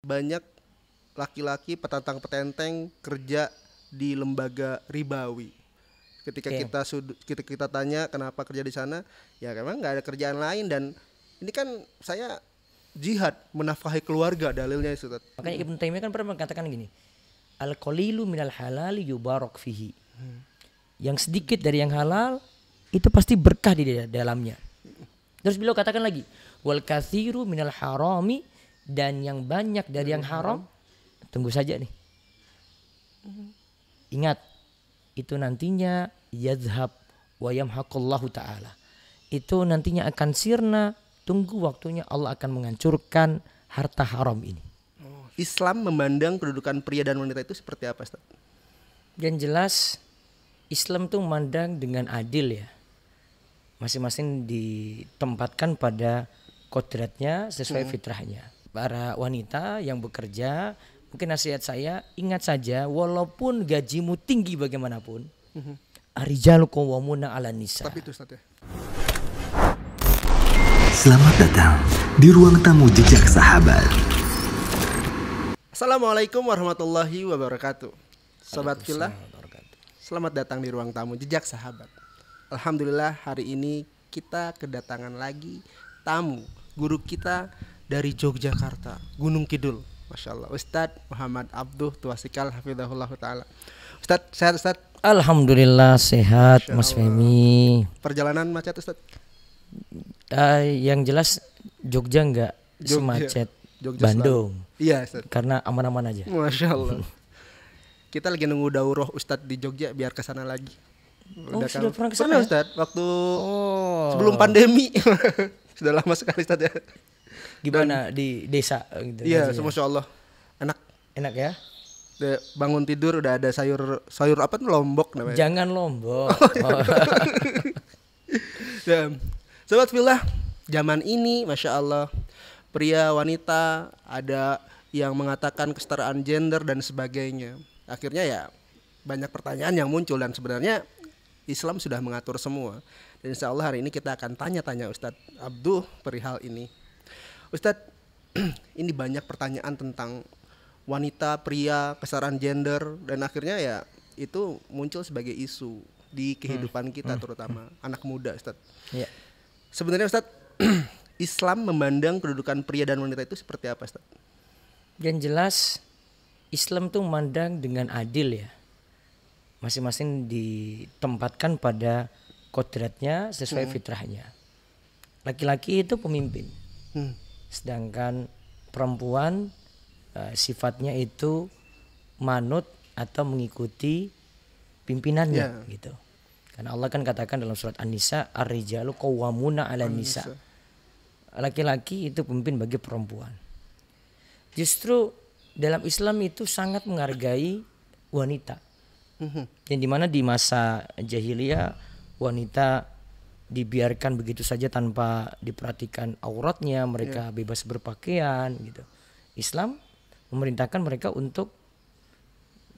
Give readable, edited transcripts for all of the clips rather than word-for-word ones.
banyak laki-laki petantang-petenteng kerja di lembaga ribawi. Ketika kita tanya kenapa kerja di sana, ya memang nggak ada kerjaan lain, dan ini kan saya jihad menafkahi keluarga dalilnya, Ustaz. Makanya Ibnu Taimiyah kan pernah mengatakan gini, al-qalilu minal halali yubarak fihi. Yang sedikit dari yang halal itu pasti berkah di dalamnya. Terus beliau katakan lagi, wal katsiru minal harami, dan yang banyak dari yang haram, tunggu saja nih. Ingat, itu nantinya yadhhab wa yamhaqullahu ta'ala. Itu nantinya akan sirna, tunggu waktunya Allah akan menghancurkan harta haram ini. Islam memandang kedudukan pria dan wanita itu seperti apa, Ustaz? Yang jelas Islam tuh memandang dengan adil ya. Masing-masing ditempatkan pada kodratnya sesuai fitrahnya. Para wanita yang bekerja, mungkin nasihat saya, ingat saja walaupun gajimu tinggi bagaimanapun, ar-rijalu qawwamuna 'alan nisa. Tapi itu, Ustaz, ya. Selamat datang di ruang tamu Jejak Sahabat. Assalamualaikum warahmatullahi wabarakatuh. Sobat Fillah, selamat datang di ruang tamu Jejak Sahabat. Alhamdulillah hari ini kita kedatangan lagi tamu, guru kita dari Yogyakarta, Gunung Kidul. Masya Allah, Ustadz Muhammad Abduh Tuasikal hafizahullah ta'ala. Ustadz, sehat Ustadz? Alhamdulillah sehat, Mas Femi. Perjalanan macet Ustadz? Yang jelas Jogja enggak semacet Bandung. Iya Ustadz. Karena aman-aman aja. Masya Allah. Kita lagi nunggu daurah Ustadz di Jogja biar kesana lagi. Sudah pernah kesana? Pernah Ustadz, waktu sebelum pandemi. Sudah lama sekali Ustadz ya. Gimana di desa gitu? Iya, Masya Allah. Enak ya? Bangun tidur udah ada sayur apa tuh, lombok namanya. Jangan lombok. Ya. Sobat Fillah, zaman ini Masya Allah, pria wanita ada yang mengatakan kesetaraan gender dan sebagainya. Akhirnya ya banyak pertanyaan yang muncul, dan sebenarnya Islam sudah mengatur semua. Dan insya Allah hari ini kita akan tanya-tanya Ustadz Abduh perihal ini. Ustadz, ini banyak pertanyaan tentang wanita, pria, kesetaraan gender, dan akhirnya ya itu muncul sebagai isu di kehidupan kita, terutama anak muda, Ustadz. Ya. Sebenarnya Ustadz, Islam memandang kedudukan pria dan wanita itu seperti apa, Ustadz? Yang jelas Islam tuh memandang dengan adil ya. Masing-masing ditempatkan pada kodratnya sesuai fitrahnya. Laki-laki itu pemimpin. Sedangkan perempuan sifatnya itu manut atau mengikuti pimpinannya gitu. Karena Allah kan katakan dalam surat An-Nisa, ar-rijalu qawwamuna 'alan nisa. Laki-laki itu pemimpin bagi perempuan. Justru dalam Islam itu sangat menghargai wanita. Yang dimana di masa jahiliyah wanita dibiarkan begitu saja tanpa diperhatikan auratnya, mereka bebas berpakaian gitu. Islam memerintahkan mereka untuk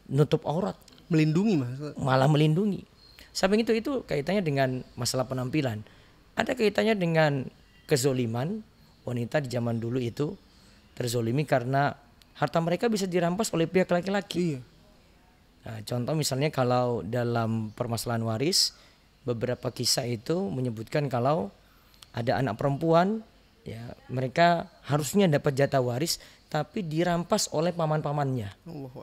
nutup aurat, Melindungi malah melindungi. Samping itu kaitannya dengan masalah penampilan. Ada kaitannya dengan kezoliman. Wanita di zaman dulu itu terzolimi karena harta mereka bisa dirampas oleh pihak laki-laki. Nah, contoh misalnya kalau dalam permasalahan waris, beberapa kisah itu menyebutkan kalau ada anak perempuan, ya mereka harusnya dapat jatah waris, tapi dirampas oleh paman-pamannya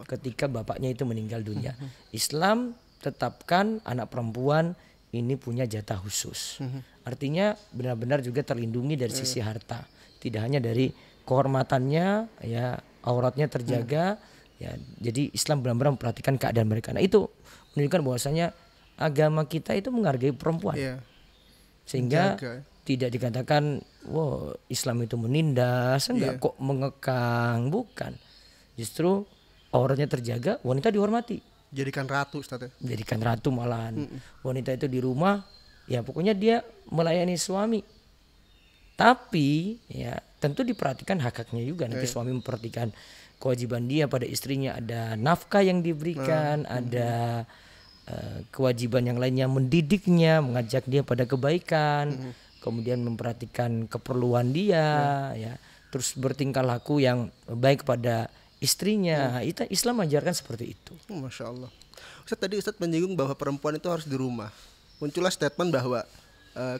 ketika bapaknya itu meninggal dunia. Islam tetapkan anak perempuan ini punya jatah khusus. Artinya benar-benar juga terlindungi dari sisi harta, tidak hanya dari kehormatannya, ya auratnya terjaga. Ya, jadi Islam benar-benar memperhatikan keadaan mereka. Nah itu menunjukkan bahwasanya agama kita itu menghargai perempuan, sehingga tidak dikatakan, wah Islam itu menindas, enggak kok mengekang, bukan. Justru auratnya terjaga, wanita dihormati. Jadikan ratu, Ustaz. Jadikan ratu malahan. Wanita itu di rumah, ya pokoknya dia melayani suami. Tapi ya tentu diperhatikan hak-haknya juga. Nanti suami memperhatikan kewajiban dia pada istrinya, ada nafkah yang diberikan, ada kewajiban yang lainnya, mendidiknya, mengajak dia pada kebaikan, kemudian memperhatikan keperluan dia, ya terus bertingkah laku yang baik kepada istrinya. Itu Islam mengajarkan seperti itu. Masya Allah. Ustadz, tadi Ustadz menyinggung bahwa perempuan itu harus di rumah. Muncullah statement bahwa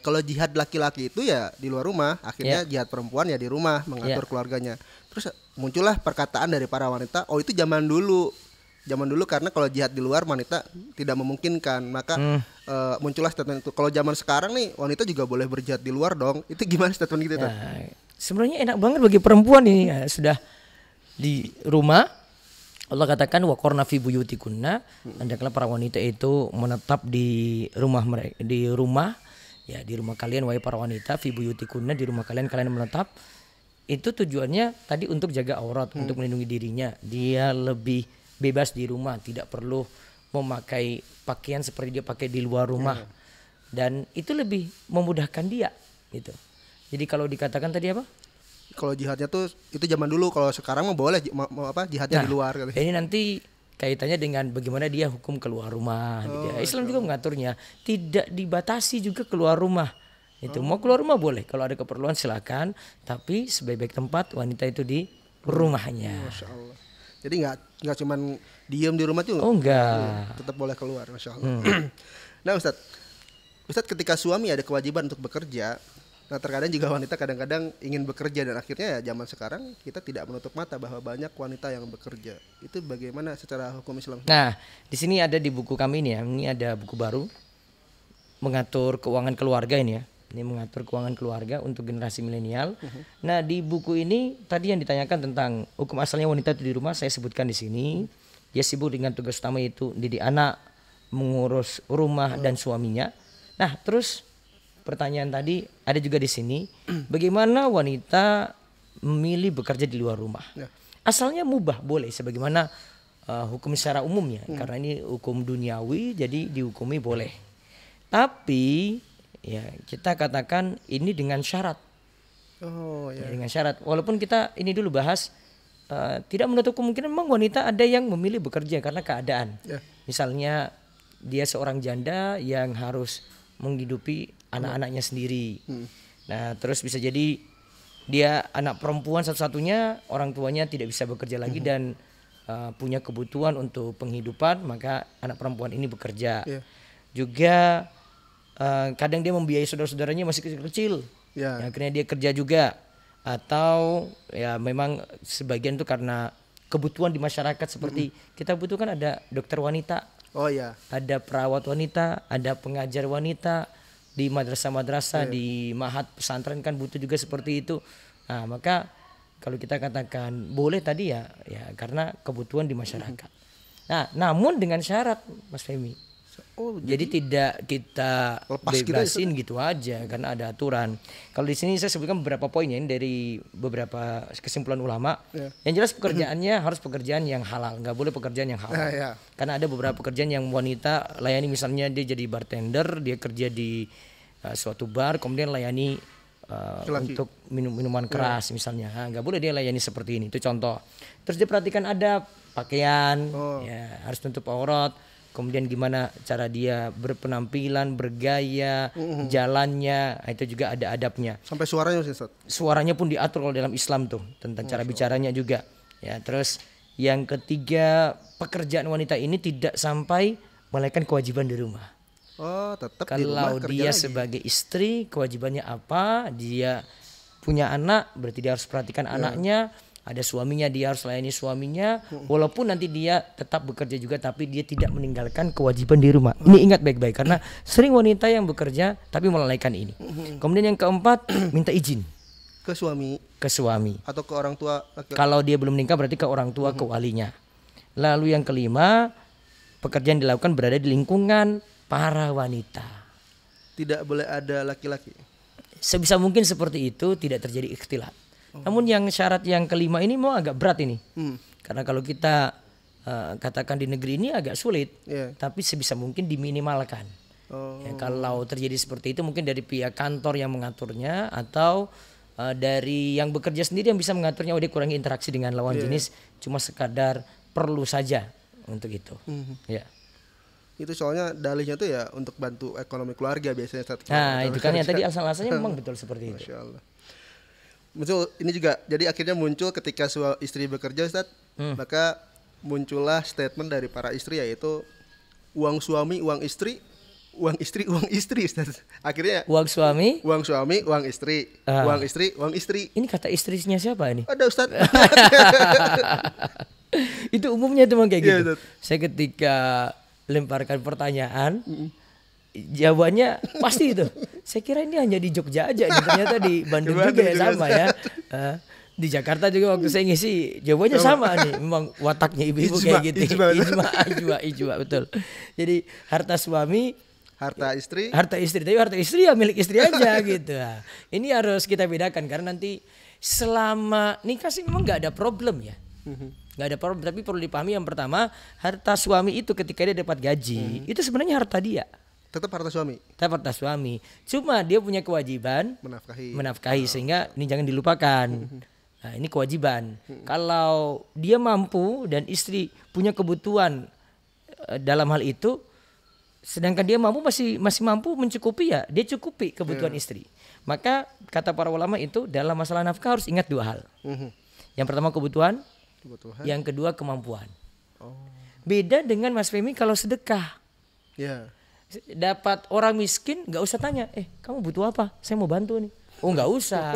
kalau jihad laki-laki itu ya di luar rumah, akhirnya jihad perempuan ya di rumah mengatur keluarganya. Terus muncullah perkataan dari para wanita, oh itu zaman dulu karena kalau jihad di luar wanita tidak memungkinkan, maka muncullah statement itu. Kalau zaman sekarang nih wanita juga boleh berjihad di luar dong. Itu gimana statement gitu? Nah, sebenarnya enak banget bagi perempuan ini ya, sudah di rumah. Allah katakan waqarna fi buyutikunna, hendaklah para wanita itu menetap di rumah mereka, di rumah kalian wahai para wanita, fi buyutikunna, di rumah kalian menetap. Itu tujuannya tadi untuk jaga aurat, untuk melindungi dirinya. Dia lebih bebas di rumah, tidak perlu memakai pakaian seperti dia pakai di luar rumah. Dan itu lebih memudahkan dia gitu. Jadi kalau dikatakan tadi apa? Kalau jihadnya tuh itu zaman dulu, kalau sekarang mah boleh jihadnya di luar. Ini nanti kaitannya dengan bagaimana dia hukum keluar rumah. Gitu ya. Islam juga mengaturnya, tidak dibatasi juga keluar rumah. Itu mau keluar rumah boleh, kalau ada keperluan silakan, tapi sebaik-baik tempat wanita itu di rumahnya. Masya Allah. Jadi nggak cuman diem di rumah tuh. Oh enggak. Tetap boleh keluar, Masya Allah. Nah Ustadz ketika suami ada kewajiban untuk bekerja, nah terkadang juga wanita kadang-kadang ingin bekerja, dan akhirnya ya zaman sekarang kita tidak menutup mata bahwa banyak wanita yang bekerja. Itu bagaimana secara hukum Islam? Nah, di sini ada di buku kami ini ya, ini ada buku baru mengatur keuangan keluarga ini ya. Ini mengatur keuangan keluarga untuk generasi milenial. Nah, di buku ini tadi yang ditanyakan tentang hukum asalnya wanita itu di rumah, saya sebutkan di sini. Dia sibuk dengan tugas utama itu didik anak, mengurus rumah dan suaminya. Nah, terus pertanyaan tadi ada juga di sini, bagaimana wanita memilih bekerja di luar rumah? Asalnya mubah, boleh sebagaimana hukum secara umumnya, karena ini hukum duniawi jadi dihukumi boleh. Tapi ya kita katakan ini dengan syarat. Ya, dengan syarat. Walaupun kita ini dulu bahas tidak menutup kemungkinan memang wanita ada yang memilih bekerja karena keadaan. Misalnya dia seorang janda yang harus menghidupi anak-anaknya sendiri. Nah, terus bisa jadi dia anak perempuan satu-satunya, orang tuanya tidak bisa bekerja lagi dan punya kebutuhan untuk penghidupan, maka anak perempuan ini bekerja. Juga kadang dia membiayai saudara-saudaranya masih kecil-kecil. Ya, akhirnya dia kerja juga. Atau ya memang sebagian itu karena kebutuhan di masyarakat seperti kita butuhkan ada dokter wanita. Ada perawat wanita, ada pengajar wanita di madrasah-madrasah, di mahat pesantren kan butuh juga seperti itu. Nah, maka kalau kita katakan boleh tadi ya karena kebutuhan di masyarakat. Nah, namun dengan syarat Mas Femi. Jadi tidak kita bebasin gitu aja karena ada aturan. Kalau di sini saya sebutkan beberapa poin ya, ini dari beberapa kesimpulan ulama. Yang jelas pekerjaannya harus pekerjaan yang halal, nggak boleh pekerjaan yang haram. Karena ada beberapa pekerjaan yang wanita layani, misalnya dia jadi bartender, dia kerja di suatu bar, kemudian layani untuk minuman keras misalnya. Nggak boleh dia layani seperti ini. Itu contoh. Terus dia perhatikan ada pakaian, ya harus tutup aurat. Kemudian gimana cara dia berpenampilan, bergaya, jalannya, itu juga ada adabnya. Sampai suaranya Ustaz. Suaranya pun diatur kalau dalam Islam tuh, tentang cara bicaranya juga. Ya, terus yang ketiga, pekerjaan wanita ini tidak sampai melalaikan kewajiban di rumah. Tetap kalau di rumah kerja dia lagi. sebagai istri, kewajibannya apa? Dia punya anak, berarti dia harus perhatikan anaknya. Ada suaminya, dia harus layani suaminya. Walaupun nanti dia tetap bekerja juga, tapi dia tidak meninggalkan kewajiban di rumah. Ini ingat baik-baik, karena sering wanita yang bekerja tapi melalaikan ini. Kemudian yang keempat, minta izin Ke suami atau ke orang tua. Kalau dia belum menikah berarti ke orang tua, ke walinya. Lalu yang kelima, pekerjaan dilakukan berada di lingkungan para wanita. Tidak boleh ada laki-laki. Sebisa mungkin seperti itu, tidak terjadi ikhtilat. Namun yang syarat yang kelima ini mau agak berat ini. Karena kalau kita katakan di negeri ini agak sulit, tapi sebisa mungkin diminimalkan. Ya, kalau terjadi seperti itu mungkin dari pihak kantor yang mengaturnya, atau dari yang bekerja sendiri yang bisa mengaturnya. Dia kurangi interaksi dengan lawan jenis, cuma sekadar perlu saja untuk itu. Ya. Itu soalnya dalihnya tuh ya untuk bantu ekonomi keluarga biasanya. Nah itu kan yang tadi asal-asalnya memang betul seperti itu. Masya Allah. muncul ini juga. Jadi akhirnya muncul ketika istri bekerja, Ustaz, maka muncullah statement dari para istri, yaitu uang suami, uang istri, uang istri, uang istri, Ustaz. Akhirnya Uang suami. uang suami, uang istri, uang istri, uang istri. Ini kata istrinya siapa ini? Ada, Ustaz. Itu umumnya tuh kayak Iya, gitu. Ustaz. Saya ketika lemparkan pertanyaan, jawabannya pasti itu. Saya kira ini hanya di Jogja aja, nih. Ternyata di Bandung Di juga Bandung ya juga sama ya. Di Jakarta juga waktu saya ngisi jawabannya sama nih. Memang wataknya ibu-ibu kayak gitu. Ijma, betul. Jadi harta suami, Harta istri. tapi harta istri ya milik istri aja gitu. Nah, ini harus kita bedakan karena nanti selama nikah sih memang nggak ada problem ya. Nggak ada problem, tapi perlu dipahami yang pertama, harta suami itu ketika dia dapat gaji, itu sebenarnya harta dia. Tetap harta suami. Tetap harta suami. Cuma dia punya kewajiban menafkahi sehingga ini jangan dilupakan. Nah, ini kewajiban. Kalau dia mampu dan istri punya kebutuhan dalam hal itu, sedangkan dia masih mampu mencukupi, ya dia cukupi kebutuhan istri. Maka kata para ulama itu dalam masalah nafkah harus ingat dua hal. Yang pertama kebutuhan, yang kedua kemampuan. Beda dengan Mas Femi kalau sedekah. Ya. Dapat orang miskin nggak usah tanya, kamu butuh apa? Saya mau bantu nih. Oh nggak usah.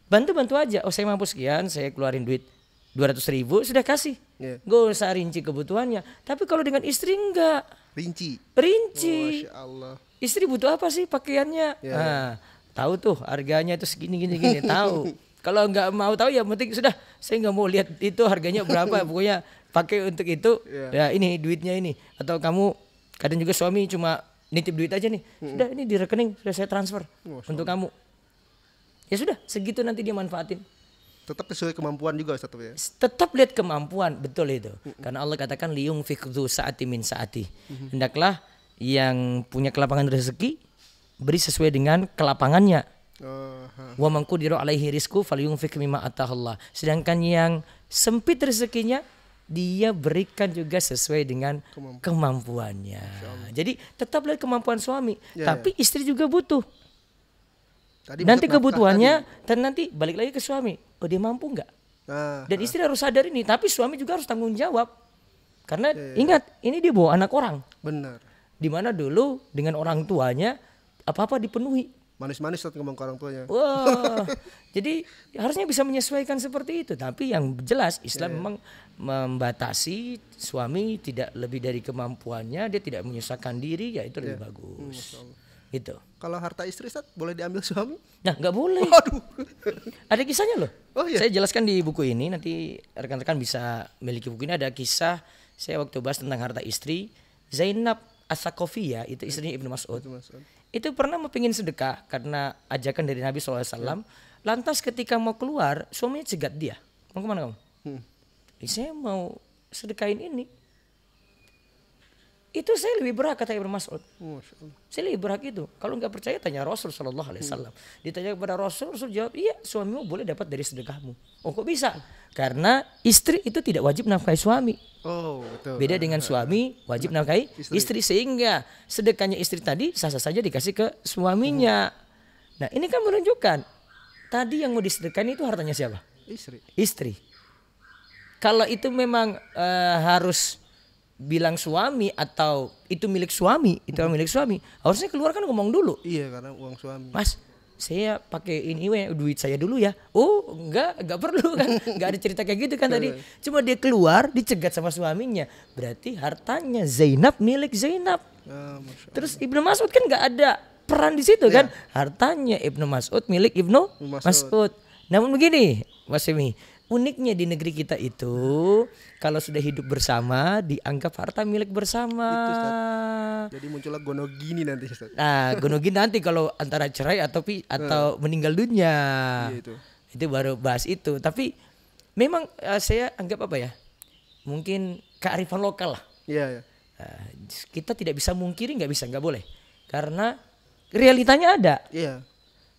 Bantu aja. Oh saya mampu sekian, saya keluarin duit 200.000 sudah kasih. Nggak usah rinci kebutuhannya. Tapi kalau dengan istri enggak. Rinci. Masya Allah. Istri butuh apa sih pakaiannya? Nah, tahu tuh harganya itu segini gini tahu. Kalau nggak mau tahu ya penting sudah, saya nggak mau lihat itu harganya berapa, pokoknya pakai untuk itu. Ya ini duitnya ini. Atau kamu kadang juga suami cuma nitip duit aja nih. Sudah ini di rekening sudah saya transfer untuk kamu. Ya sudah segitu nanti dia manfaatin. Tetap sesuai kemampuan juga, Ustaz, ya. Tetap lihat kemampuan, betul itu. Karena Allah katakan liyunfiq dzu sa'ati min sa'ati. Hendaklah yang punya kelapangan rezeki beri sesuai dengan kelapangannya. Wa man qudira alaihi rizqu falyunfiq mimma atahullah. Sedangkan yang sempit rezekinya dia berikan juga sesuai dengan kemampuannya. Jadi tetap lihat kemampuan suami, tapi istri juga butuh. Nanti kebutuhannya dan nanti balik lagi ke suami. Oh dia mampu nggak? Dan istri harus sadar ini, tapi suami juga harus tanggung jawab. Karena ingat ini dia bawa anak orang. Benar. Dimana dulu dengan orang tuanya apa-apa dipenuhi. Manis-manis saat ngomong ke orang tuanya. Wah, jadi harusnya bisa menyesuaikan seperti itu. Tapi yang jelas Islam memang membatasi suami tidak lebih dari kemampuannya, dia tidak menyusahkan diri, ya itu lebih bagus. Itu. Kalau harta istri, Ustaz, boleh diambil suami? Nah, nggak boleh. Waduh. Ada kisahnya loh. Oh, iya? Saya jelaskan di buku ini, nanti rekan-rekan bisa miliki buku ini. Ada kisah saya waktu bahas tentang harta istri. Zainab As-Saqafiyah itu istrinya Ibnu Mas'ud. Itu pernah mepingin sedekah karena ajakan dari Nabi SAW. Lantas ketika mau keluar, suaminya cegat dia. Mau kemana kamu? Saya mau sedekahin ini. Itu saya lebih berhak, kata Ibnu Mas'ud. Saya lebih berhak itu. Kalau nggak percaya tanya Rasul Sallallahu Alaihi Wasallam. Ditanya kepada Rasul, Rasul jawab, iya suamimu boleh dapat dari sedekahmu. Oh kok bisa? Karena istri itu tidak wajib nafkahi suami. Oh betul. Beda dengan suami wajib nafkahi istri. Sehingga sedekahnya istri tadi sah-sah saja dikasih ke suaminya. Nah ini kan menunjukkan tadi yang mau disedekahkan itu hartanya siapa? Istri. Kalau itu memang harus bilang suami atau itu milik suami, harusnya keluar kan ngomong dulu. Iya, karena uang suami. Mas, saya pakai ini duit saya dulu ya. Oh, enggak perlu kan. Enggak ada cerita kayak gitu kan tadi. Cuma dia keluar dicegat sama suaminya. Berarti hartanya Zainab milik Zainab. Terus Ibnu Mas'ud kan enggak ada peran di situ kan. Hartanya Ibnu Mas'ud milik Ibnu Mas'ud. Namun begini, Mas Femi, uniknya di negeri kita itu kalau sudah hidup bersama dianggap harta milik bersama. Itu, jadi muncullah gonogini nanti, Ustaz. Nah, gonogini nanti kalau antara cerai atau meninggal dunia. Iya, itu baru bahas itu. Tapi memang saya anggap apa ya? Mungkin kearifan lokal lah. Iya. Kita tidak bisa mungkiri, nggak boleh. Karena realitanya ada. Iya.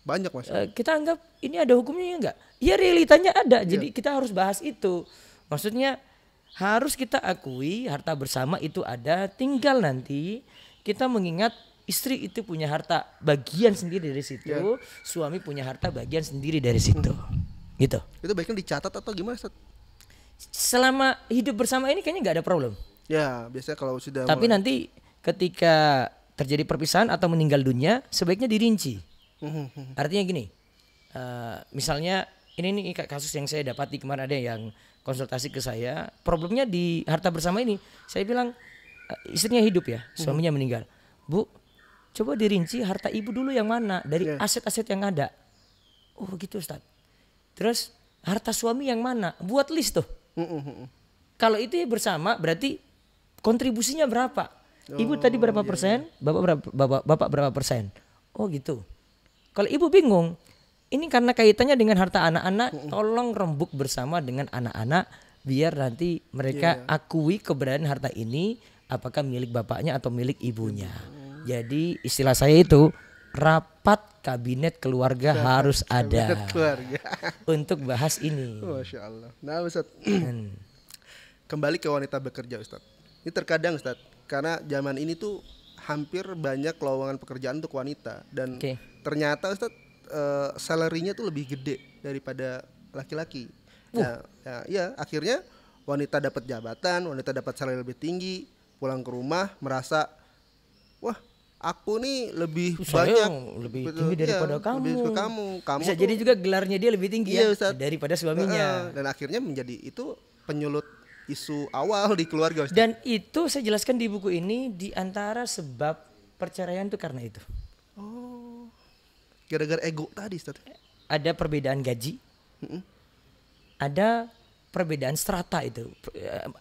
Banyak, Mas. Kita anggap ini ada hukumnya enggak? Ya realitanya ada. Jadi kita harus bahas itu. Maksudnya harus kita akui harta bersama itu ada. Tinggal nanti kita mengingat istri itu punya harta bagian sendiri dari situ, suami punya harta bagian sendiri dari situ. Gitu. Itu baiknya dicatat atau gimana, Ustaz? Selama hidup bersama ini kayaknya nggak ada problem. Ya, biasanya kalau sudah Tapi nanti ketika terjadi perpisahan atau meninggal dunia, sebaiknya dirinci. Artinya gini, misalnya ini nih kasus yang saya dapati kemarin, ada yang konsultasi ke saya, problemnya di harta bersama ini. Saya bilang istrinya hidup ya, suaminya meninggal. Bu, coba dirinci harta ibu dulu yang mana dari aset-aset yang ada. Oh gitu Ustaz. Terus harta suami yang mana? Buat list tuh. Kalau itu bersama berarti kontribusinya berapa? Ibu tadi berapa persen? Bapak berapa persen? Oh gitu. Kalau ibu bingung, ini karena kaitannya dengan harta anak-anak, tolong rembuk bersama dengan anak-anak biar nanti mereka akui keberadaan harta ini apakah milik bapaknya atau milik ibunya. Jadi istilah saya itu rapat kabinet keluarga harus ada untuk bahas ini. Masya Allah. Nah Ustaz, kembali ke wanita bekerja Ustaz. Ini terkadang Ustaz, karena zaman ini tuh hampir banyak lowongan pekerjaan untuk wanita dan ternyata Ustaz salary-nya tuh lebih gede daripada laki-laki. Ya, akhirnya wanita dapat jabatan, wanita dapat salary lebih tinggi, pulang ke rumah merasa wah, aku nih lebih lebih tinggi daripada kamu. Lebih ke kamu. Bisa jadi juga gelarnya dia lebih tinggi daripada suaminya. Dan akhirnya menjadi itu penyulut isu awal di keluarga Ustaz. Dan itu saya jelaskan di buku ini, di antara sebab perceraian itu karena itu. Oh. Gara-gara ego tadi Ustaz. Ada perbedaan gaji. Ada perbedaan strata itu.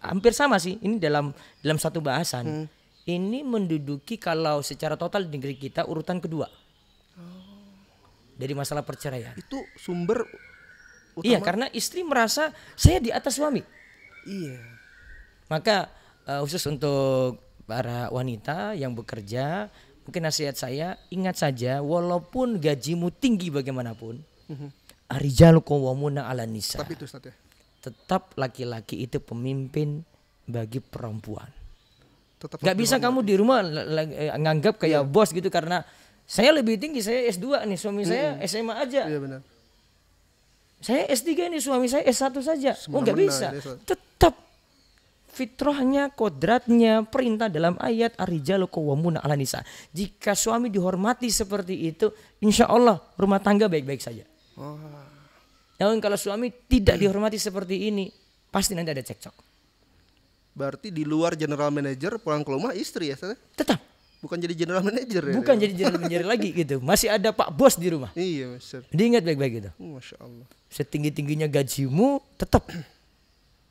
Hampir sama sih. Ini dalam satu bahasan. Ini menduduki kalau secara total di negeri kita urutan kedua. Dari masalah perceraian. Itu sumber utama. Iya, karena istri merasa saya di atas suami. Iya. Maka khusus untuk para wanita yang bekerja, mungkin nasihat saya, ingat saja walaupun gajimu tinggi bagaimanapun, ar-rijalu qawwamuna 'alan nisa. Tapi itu Ustaz ya. Tetap laki-laki itu pemimpin bagi perempuan. Gak bisa kamu di rumah nganggap kayak bos gitu karena saya lebih tinggi, saya S2 nih, suami saya SMA aja. Iya benar. Saya S3 nih, suami saya S1 saja. Nggak bisa. Tetap fitrahnya, kodratnya, perintah dalam ayat ar-rijalu qawwamuna 'alan nisa. Jika suami dihormati seperti itu, insya Allah rumah tangga baik-baik saja. Namun kalau suami tidak dihormati seperti ini, pasti nanti ada cekcok. Berarti di luar general manager pulang ke rumah istri ya Ustaz? Tetap. Bukan jadi general manager ya? Bukan jadi general manager lagi gitu. Masih ada Pak Bos di rumah. Iya Ustaz. Diingat baik-baik gitu. Masya Allah. Setinggi-tingginya gajimu tetap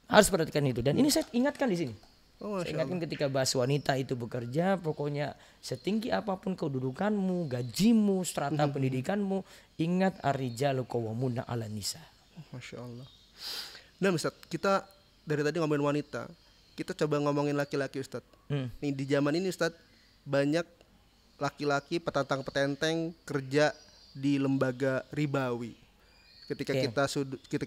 harus perhatikan itu. Dan ini saya ingatkan di sini. Saya ingatkan ketika bahas wanita itu bekerja, pokoknya setinggi apapun kedudukanmu, gajimu, strata pendidikanmu, ingat ar-rijalu qawwamuna 'alan nisa. Masya Allah. Nah Ustaz, kita dari tadi ngomongin wanita, kita coba ngomongin laki-laki Ustaz. Nih di zaman ini Ustaz, banyak laki-laki petantang-petenteng kerja di lembaga ribawi. Ketika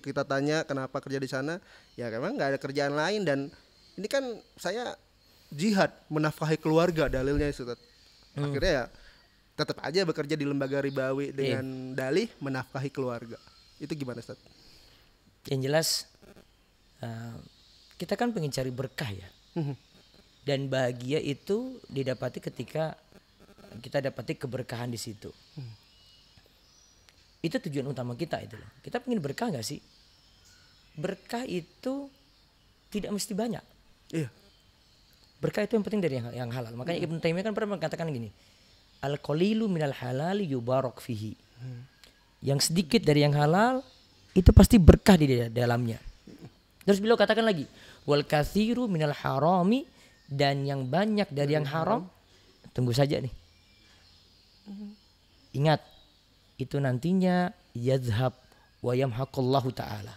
kita tanya kenapa kerja di sana, ya memang nggak ada kerjaan lain dan ini kan saya jihad menafkahi keluarga dalilnya Ustaz. Akhirnya ya tetap aja bekerja di lembaga ribawi dengan dalih menafkahi keluarga. Itu gimana Ustaz? Yang jelas kita kan pengen cari berkah ya. Dan bahagia itu didapati ketika kita dapati keberkahan di situ. Itu tujuan utama kita itu loh. Kita pengen berkah gak sih? Berkah itu tidak mesti banyak. Iya. Berkah itu yang penting dari yang halal. Makanya Ibnu Taimiyah kan pernah mengatakan gini, al-qalilu minal halali yubarak fihi. Yang sedikit dari yang halal itu pasti berkah di dalamnya. Terus beliau katakan lagi, wal katsiru minal harami, dan yang banyak dari yang haram, tunggu saja nih. Ingat, itu nantinya yadhhab wa yamhaqullahu ta'ala.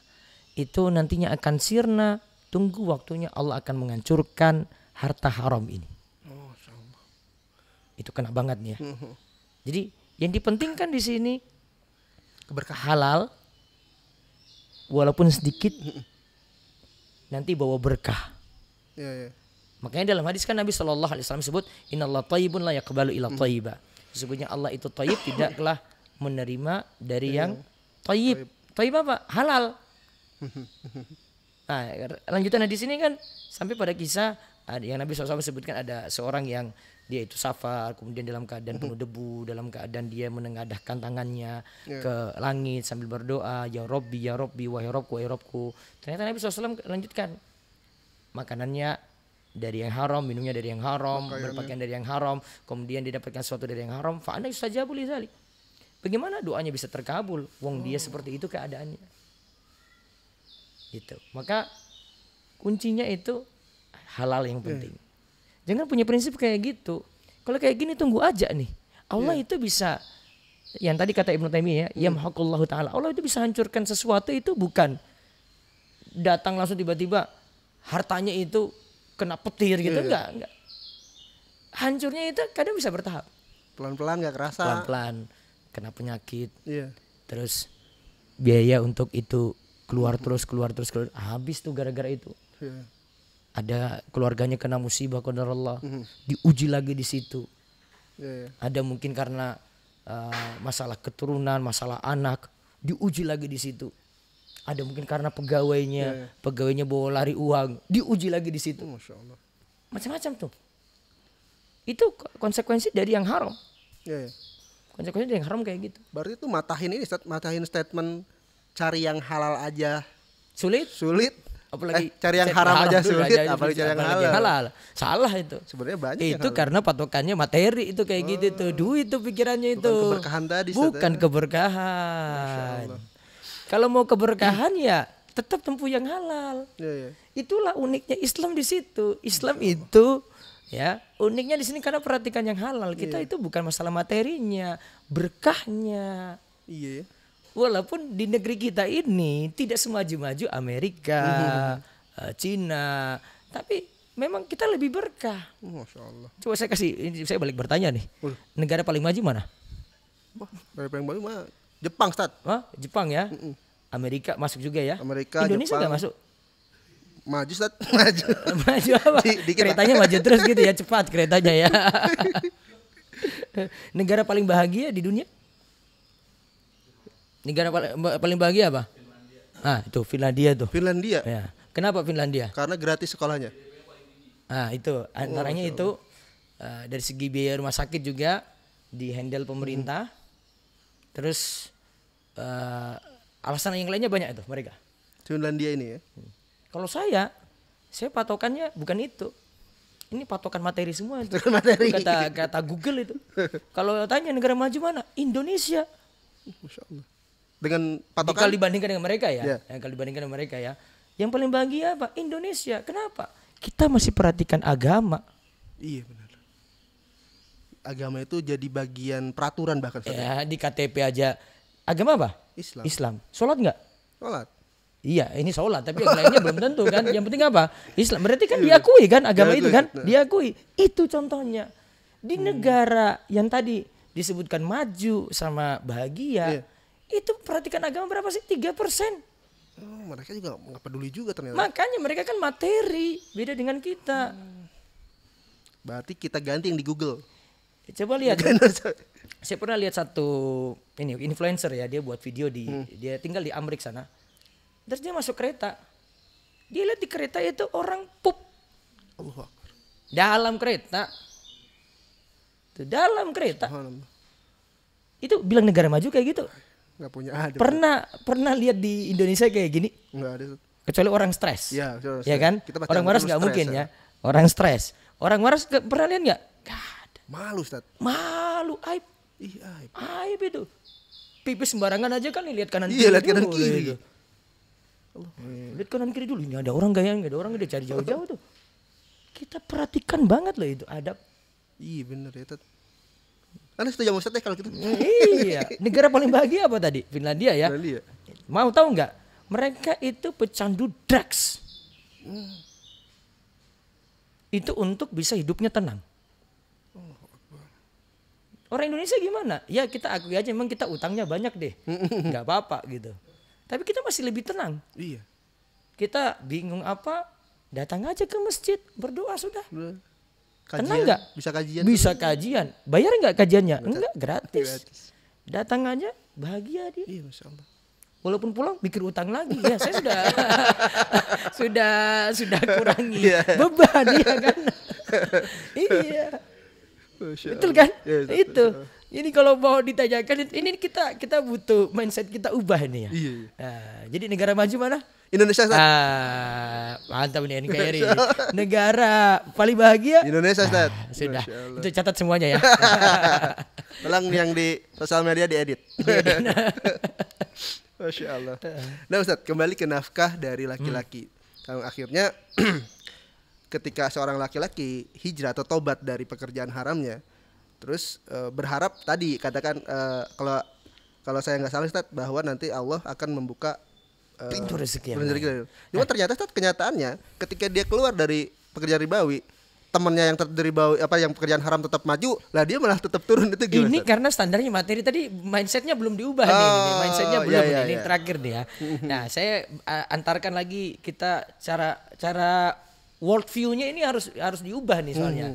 Itu nantinya akan sirna, tunggu waktunya Allah akan menghancurkan harta haram ini. Itu kena banget nih ya. Jadi yang dipentingkan di sini keberkah halal, walaupun sedikit, nanti bawa berkah. Makanya dalam hadis kan Nabi SAW sebut innallaha thayyibun la yaqbalu illa thayyiba. Sesungguhnya Allah itu thayyib, tidaklah menerima dari yang thayyib. Thayyib apa? Halal. Nah, lanjutan di sini kan sampai pada kisah yang Nabi SAW sebutkan ada seorang yang dia itu safar, kemudian dalam keadaan penuh debu, dalam keadaan dia menengadahkan tangannya ke langit sambil berdoa, ya Robbi, wahai Robku, wahai Robku. Ternyata Nabi SAW lanjutkan, makanannya dari yang haram, minumnya dari yang haram, berpakaian dari yang haram, kemudian didapatkan sesuatu dari yang haram. Fa'ana yustajabu lidzalik. Bagaimana doanya bisa terkabul? Wong dia seperti itu keadaannya. Gitu. Maka kuncinya itu halal yang penting. Jangan punya prinsip kayak gitu. Kalau kayak gini tunggu aja nih. Allah itu bisa, yang tadi kata Ibnu Taimiyah, yamhaqullahu taala. Allah itu bisa hancurkan sesuatu itu bukan datang langsung tiba-tiba hartanya itu kena petir gitu, enggak. Hancurnya itu kadang bisa bertahap. Pelan-pelan enggak kerasa. Pelan-pelan kena penyakit. Terus biaya untuk itu keluar terus, habis tuh gara-gara itu. Ada keluarganya kena musibah qadarullah, diuji lagi di situ. Ada mungkin karena masalah keturunan, masalah anak, diuji lagi di situ. Ada mungkin karena pegawainya bawa lari uang, diuji lagi di situ. Masya Allah. Macam-macam tuh. Itu konsekuensi dari yang haram. Konsekuensi dari yang haram kayak gitu. Berarti itu matahin statement cari yang halal aja sulit. Apalagi cari yang haram aja sulit, apalagi cari yang halal. Salah itu. Sebenarnya banyak itu karena patokannya materi itu kayak gitu tuh. Duit tuh pikirannya itu. Bukan keberkahan tadi. Bukan keberkahan. Kalau mau keberkahan ya tetap tempuh yang halal. Itulah uniknya Islam di situ. Islam itu ya uniknya di sini karena perhatikan yang halal. Kita itu bukan masalah materinya, berkahnya. Walaupun di negeri kita ini tidak semaju-maju Amerika, Cina, tapi memang kita lebih berkah. Masya Allah. Coba saya balik bertanya nih, negara paling maju mana? Paling maju mana? Jepang, Ustaz. Jepang ya. Amerika masuk juga ya. Amerika, Indonesia nggak masuk. Maju, Ustaz. Maju apa? Keretanya maju terus gitu ya, cepat keretanya ya. Negara paling bahagia di dunia? Negara paling bahagia apa? Itu Finlandia tuh. Finlandia. Ya. Kenapa Finlandia? Karena gratis sekolahnya. Itu antaranya itu dari segi biaya rumah sakit juga di handle pemerintah. Terus alasan yang lainnya banyak itu mereka. Finlandia ini ya. Kalau saya patokannya bukan itu. Ini patokan materi semua itu. Kata Google itu. Kalau tanya negara maju mana? Indonesia. Masya Allah. Dengan patokan kalau dibandingkan dengan mereka ya. Kalau dibandingkan dengan mereka ya. Yang paling bahagia apa? Indonesia. Kenapa? Kita masih perhatikan agama. Iya benar. Agama itu jadi bagian peraturan bahkan. Ya di KTP aja. Agama apa? Islam. Sholat nggak? Sholat. Iya ini sholat. Tapi yang lainnya belum tentu kan. Yang penting apa? Islam. Berarti kan diakui kan agama itu kan. Diakui. Itu contohnya. Di negara yang tadi disebutkan maju sama bahagia. Itu perhatikan agama berapa sih? 3%. Mereka juga nggak peduli juga ternyata. Makanya mereka kan materi, beda dengan kita. Berarti kita ganti yang di Google. Coba lihat. Saya pernah lihat satu influencer ya, dia buat video dia tinggal di Amerika sana. Terus dia masuk kereta. Dia lihat di kereta itu orang pup. Allahu Akbar. Dalam kereta. Tuh, dalam kereta. Itu bilang negara maju kayak gitu. Nggak punya ada. Pernah lihat di Indonesia kayak gini? Nggak ada. Kecuali orang stres. Ya kan? Orang waras nggak mungkin ya. Orang stres. Orang waras pernah lihat nggak? Nggak ada. Malu, Ustaz. Malu, aib. Aib itu. Pipis sembarangan aja kan lihat kanan kiri. Iya, lihat kanan kiri. Gitu. Lihat kanan kiri dulu. Ini ada orang gaya, nggak ada orang, dia cari jauh-jauh tuh. Kita perhatikan banget loh itu adab. Iya benar ya, Ustaz. Karena setuju sama Ustaz kalau gitu. Iya. Negara paling bahagia apa tadi? Finlandia ya. Finlandia. Mau tahu nggak? Mereka itu pecandu drugs. Itu untuk bisa hidupnya tenang. Orang Indonesia gimana? Ya kita akui aja memang kita utangnya banyak deh. Nggak apa-apa gitu. Tapi kita masih lebih tenang. Iya. Kita bingung apa? Datang aja ke masjid, berdoa sudah. Udah. Tenang nggak? Bisa kajian. Bisa kajian. Bayar nggak kajiannya? Betul. Enggak, gratis. Gratis. Datang aja, bahagia dia. Iya, Masya Allah. Walaupun pulang mikir utang lagi. Ya saya sudah sudah kurangi Iya. beban ya kan. Iya. Masya Betul Allah. kan? Iya, Ustaz, Itu. Masya Allah. Ini kalau mau ditanyakan ini kita butuh mindset kita ubah nih ya. Iya, iya. Nah, jadi negara maju mana? Indonesia, Ustaz. Mantap nih NKRI. Negara paling bahagia? Indonesia, Ustaz. Sudah. Masya Allah. Itu catat semuanya ya. Tolong yang di sosial media diedit. Masya Allah. Nah Ustaz, kembali ke nafkah dari laki-laki. Kalau akhirnya ketika seorang laki-laki hijrah atau tobat dari pekerjaan haramnya, terus berharap tadi katakan kalau saya nggak salah Ustaz, bahwa nanti Allah akan membuka Pintu rezeki yang rezeki. Cuma ternyata Ustaz, kenyataannya ketika dia keluar dari pekerjaan ribawi, temannya yang ribawi yang pekerjaan haram tetap maju, lah dia malah tetap turun. Itu gimana? Ini Ustaz? karena standarnya materi tadi mindsetnya belum diubah nih, mindsetnya belum iya, ini iya. terakhir nih ya. Nah saya antarkan lagi kita cara world view-nya ini harus diubah nih soalnya.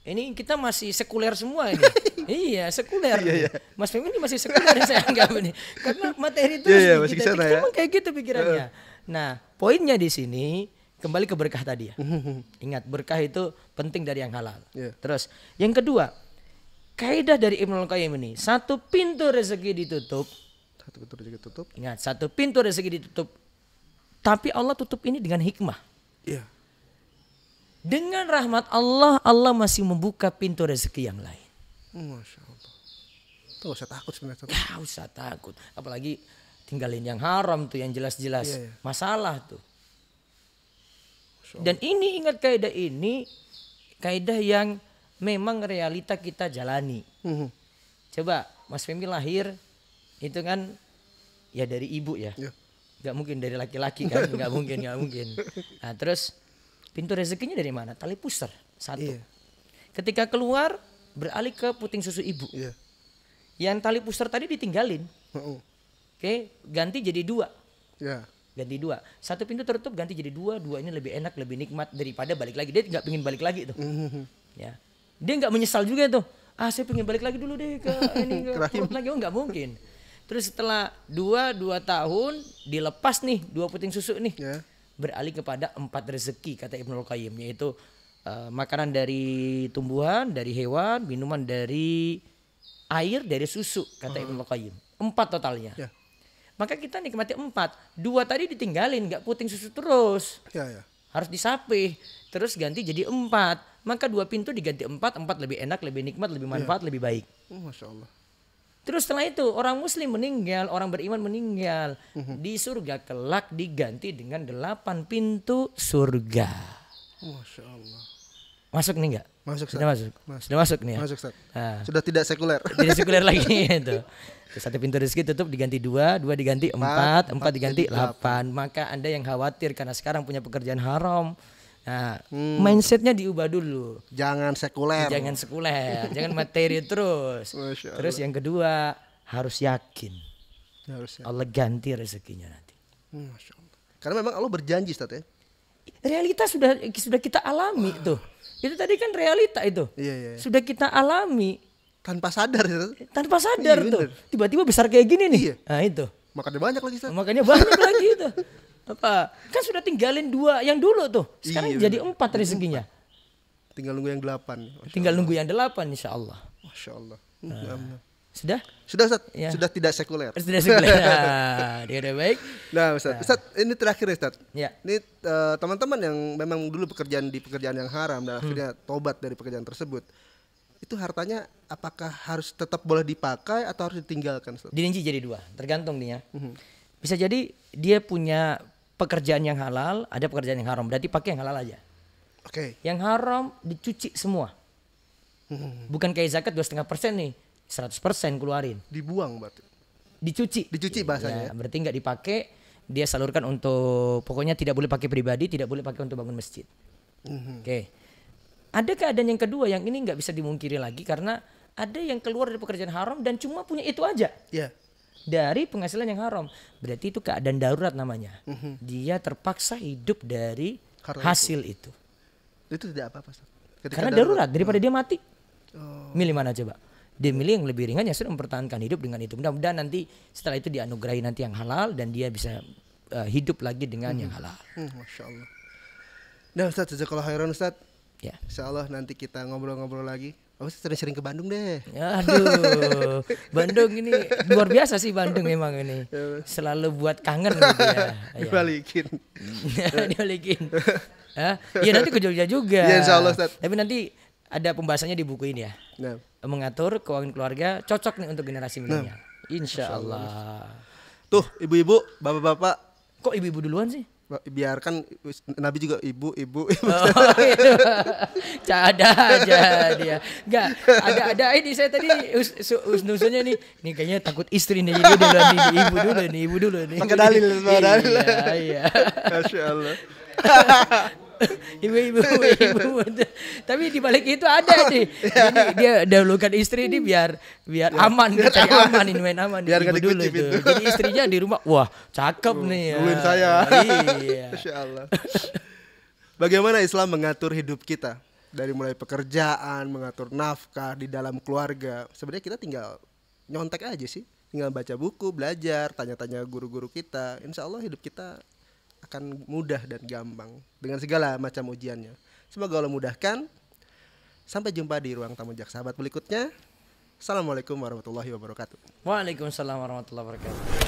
Ini kita masih sekuler semua ini. Iya sekuler. Iya. Mas Femi ini masih sekuler saya anggap ini. Karena materi terus Iya, nih, masih kita kesana ya. emang kayak gitu pikirannya. Nah poinnya di sini kembali ke berkah tadi ya. Ingat berkah itu penting dari yang halal. Iya. Terus yang kedua, kaidah dari Ibnul Qayyim ini, satu pintu rezeki ditutup. Satu pintu rezeki tutup. Ingat, satu pintu rezeki ditutup. Tapi Allah tutup ini dengan hikmah. Iya. Dengan rahmat Allah, Allah masih membuka pintu rezeki yang lain. Masya Allah. Tuh usah takut sebenarnya. Ustaz. Gak usah takut. Apalagi tinggalin yang haram tuh, yang jelas-jelas Iya, iya. masalah tuh. Masya Allah. Dan ini ingat kaidah ini, kaidah yang memang realita kita jalani. Mhm. Coba Mas Femi lahir itu kan ya dari ibu ya. Iya. Gak mungkin dari laki-laki kan, gak mungkin. Nah terus pintu rezekinya dari mana? Tali pusar, satu. Iya. Ketika keluar beralih ke puting susu ibu. Iya. Yang tali pusar tadi ditinggalin. Heeh. Oke, ganti jadi dua. Ya. Ganti dua. Satu pintu tertutup ganti jadi dua. Dua ini lebih enak, lebih nikmat daripada balik lagi. Dia nggak pengen balik lagi tuh. Ya. Dia nggak menyesal juga tuh. Saya pengen balik lagi dulu deh ke ini ke perut lagi. Oh nggak mungkin. Terus setelah dua tahun dilepas nih dua puting susu nih. Ya. Beralih kepada 4 rezeki kata Ibnul Qayyim, yaitu makanan dari tumbuhan, dari hewan, minuman dari air, dari susu kata Ibnul Qayyim. 4 totalnya. Ya. Maka kita nikmati 4. 2 tadi ditinggalin, nggak puting susu terus. Ya. Harus disapih. Terus ganti jadi 4. Maka 2 pintu diganti 4 lebih enak, lebih nikmat, lebih manfaat, lebih baik. Masya Allah. Terus setelah itu orang muslim meninggal, orang beriman meninggal. Di surga kelak diganti dengan 8 pintu surga. Masya Allah. Masuk nih enggak? Masuk, Sudah Ustaz. masuk. Sudah masuk nih ya. Masuk, Ustaz. Nah, Sudah tidak sekuler. tidak sekuler lagi itu. Terus satu pintu rezeki tutup diganti 2 diganti 4 diganti 8. Maka Anda yang khawatir karena sekarang punya pekerjaan haram. Nah, mindsetnya diubah dulu. Jangan sekuler. Jangan sekuler, jangan materi terus. Masya Allah. Terus yang kedua harus yakin Harusnya. Allah ganti rezekinya nanti. Masya Allah. Karena memang Allah berjanji Ustaz ya. Realita sudah kita alami tuh. Itu tadi kan realita itu. Iya. Sudah kita alami Tanpa sadar Ustaz. tanpa sadar Iya, tuh. bener. Tiba-tiba besar kayak gini nih. Iya. Nah itu. Makanya banyak lagi Ustaz. Makanya banyak lagi itu. Apa? Kan sudah tinggalin 2 yang dulu tuh. Sekarang Iya, jadi 4 rezekinya. Tinggal nunggu yang 8. Masya Tinggal nunggu yang 8 insya Allah. Masya Allah. Amin. Sudah? Sudah Ustaz. Ya. Sudah tidak sekuler. Sudah sekuler. Nah, dia udah baik. Nah Ustaz. Ustaz ini terakhir ya Ustaz. Ya. Ini teman-teman yang memang dulu pekerjaan yang haram dan akhirnya tobat dari pekerjaan tersebut. Itu hartanya apakah harus tetap boleh dipakai atau harus ditinggalkan Ustaz? Dirinci jadi 2, tergantung nih ya. Bisa jadi dia punya pekerjaan yang halal, ada pekerjaan yang haram. Berarti pakai yang halal aja. Oke. Yang haram dicuci semua. Bukan kayak zakat 2,5% nih, 100% keluarin. Dibuang berarti. Dicuci. Dicuci bahasanya. Ya, berarti nggak dipakai, dia salurkan untuk pokoknya tidak boleh pakai pribadi, tidak boleh pakai untuk bangun masjid. Oke. Ada keadaan yang kedua yang ini nggak bisa dimungkiri lagi karena ada yang keluar dari pekerjaan haram dan cuma punya itu aja. Ya. Dari penghasilan yang haram. Berarti itu keadaan darurat namanya. Dia terpaksa hidup dari Harta hasil itu. Itu tidak apa-apa, Ustaz. Ketika Karena darurat daripada dia mati. Milih mana coba? Dia milih yang lebih ringan yang sudah mempertahankan hidup dengan itu. Mudah-mudahan nanti setelah itu dianugerahi nanti yang halal dan dia bisa hidup lagi dengan yang halal. Masya Allah. Nah Ustaz, jazakallah khairan Ustaz. Ya. Insya Allah nanti kita ngobrol-ngobrol lagi. Ustaz sering-sering ke Bandung deh. Aduh, Bandung ini luar biasa sih Bandung memang ini. Selalu buat kangen gitu ya. Dibalikin. Dibalikin. Iya nanti ke Jogja juga. Iya insya Allah Ustaz. Tapi nanti ada pembahasannya di buku ini ya. Nah. Mengatur keuangan keluarga cocok nih untuk generasi milenial. Insya Allah. Tuh ibu-ibu, bapak-bapak. Kok ibu-ibu duluan sih? Biarkan Nabi juga ibu. Oh, itu. Ada aja dia. Enggak, ada ini saya tadi usnusunya nih. Nih kayaknya takut istri nih. Ibu dulu nih. Pakai dalil. Iya. Masya Allah. Ibu. Tapi di balik itu ada nih. Jadi dia dahulukan istri ini biar aman, cari aman ini main aman. Biar Ibu dulu dikucip itu. itu. Jadi istrinya di rumah, wah cakep nih ya. Duluin saya. Iya. Masya Allah. Bagaimana Islam mengatur hidup kita? Dari mulai pekerjaan, mengatur nafkah di dalam keluarga. Sebenarnya kita tinggal nyontek aja sih. Tinggal baca buku, belajar, tanya-tanya guru-guru kita. Insya Allah hidup kita akan mudah dan gampang dengan segala macam ujiannya. Semoga Allah mudahkan. Sampai jumpa di ruang tamu Jak Sahabat berikutnya. Assalamualaikum warahmatullahi wabarakatuh. Waalaikumsalam warahmatullahi wabarakatuh.